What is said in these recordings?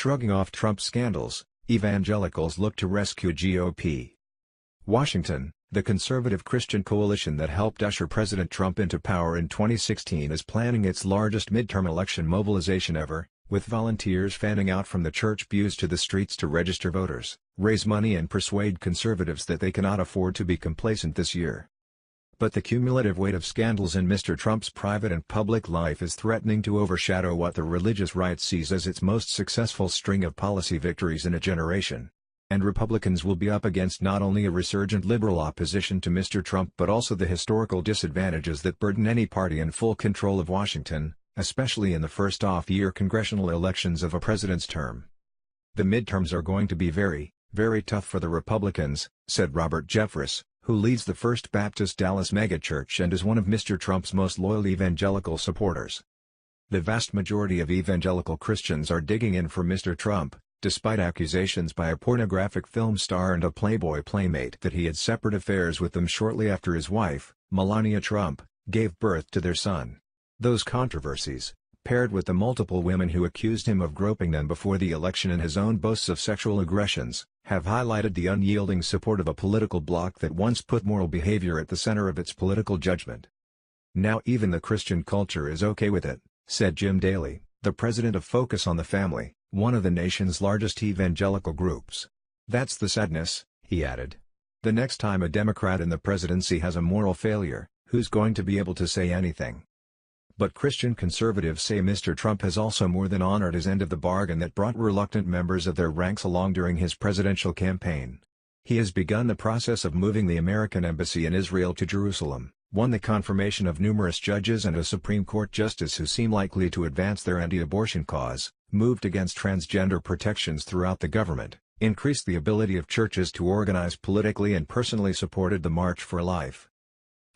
Shrugging off Trump's scandals, evangelicals look to rescue G.O.P. Washington, the conservative Christian coalition that helped usher President Trump into power in 2016 is planning its largest midterm election mobilization ever, with volunteers fanning out from the church pews to the streets to register voters, raise money and persuade conservatives that they cannot afford to be complacent this year. But the cumulative weight of scandals in Mr. Trump's private and public life is threatening to overshadow what the religious right sees as its most successful string of policy victories in a generation. And Republicans will be up against not only a resurgent liberal opposition to Mr. Trump but also the historical disadvantages that burden any party in full control of Washington, especially in the first off-year congressional elections of a president's term. The midterms are going to be very, very tough for the Republicans, said Robert Jeffress, who leads the First Baptist Dallas megachurch and is one of Mr. Trump's most loyal evangelical supporters. The vast majority of evangelical Christians are digging in for Mr. Trump, despite accusations by a pornographic film star and a Playboy playmate that he had separate affairs with them shortly after his wife, Melania Trump, gave birth to their son. Those controversies, paired with the multiple women who accused him of groping them before the election and his own boasts of sexual aggressions, have highlighted the unyielding support of a political bloc that once put moral behavior at the center of its political judgment. Now even the Christian culture is okay with it, said Jim Daly, the president of Focus on the Family, one of the nation's largest evangelical groups. That's the sadness, he added. The next time a Democrat in the presidency has a moral failure, who's going to be able to say anything? But Christian conservatives say Mr. Trump has also more than honored his end of the bargain that brought reluctant members of their ranks along during his presidential campaign. He has begun the process of moving the American embassy in Israel to Jerusalem, won the confirmation of numerous judges and a Supreme Court justice who seem likely to advance their anti-abortion cause, moved against transgender protections throughout the government, increased the ability of churches to organize politically and personally supported the March for Life.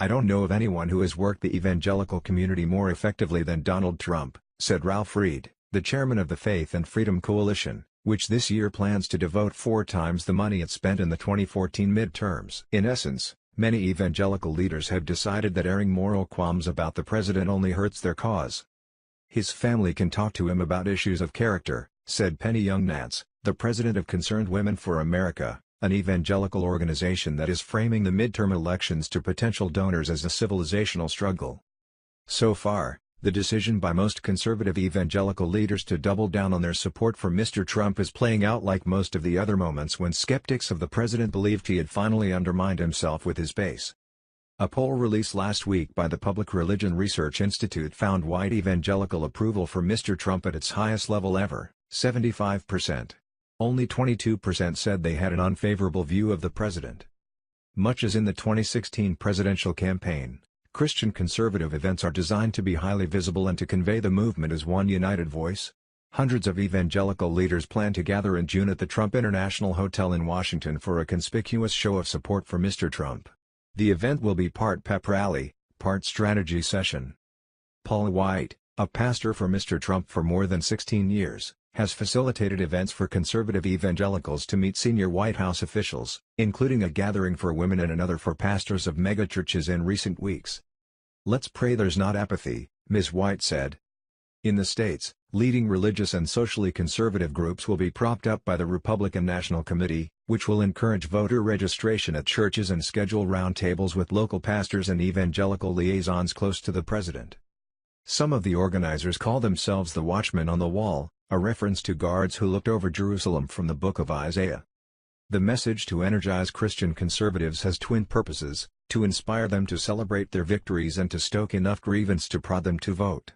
I don't know of anyone who has worked the evangelical community more effectively than Donald Trump, said Ralph Reed, the chairman of the Faith and Freedom Coalition, which this year plans to devote 4 times the money it spent in the 2014 midterms. In essence, many evangelical leaders have decided that airing moral qualms about the president only hurts their cause. His family can talk to him about issues of character, said Penny Young-Nance, the president of Concerned Women for America, an evangelical organization that is framing the midterm elections to potential donors as a civilizational struggle. So far, the decision by most conservative evangelical leaders to double down on their support for Mr. Trump is playing out like most of the other moments when skeptics of the president believed he had finally undermined himself with his base. A poll released last week by the Public Religion Research Institute found wide evangelical approval for Mr. Trump at its highest level ever, 75%. Only 22% said they had an unfavorable view of the president. Much as in the 2016 presidential campaign, Christian conservative events are designed to be highly visible and to convey the movement as one united voice. Hundreds of evangelical leaders plan to gather in June at the Trump International Hotel in Washington for a conspicuous show of support for Mr. Trump. The event will be part pep rally, part strategy session. Paul White, a pastor for Mr. Trump for more than 16 years, has facilitated events for conservative evangelicals to meet senior White House officials, including a gathering for women and another for pastors of megachurches in recent weeks. "Let's pray there's not apathy," Ms. White said. In the states, leading religious and socially conservative groups will be propped up by the Republican National Committee, which will encourage voter registration at churches and schedule roundtables with local pastors and evangelical liaisons close to the president. Some of the organizers call themselves the Watchmen on the Wall, a reference to guards who looked over Jerusalem from the book of Isaiah. The message to energize Christian conservatives has twin purposes: to inspire them to celebrate their victories and to stoke enough grievance to prod them to vote.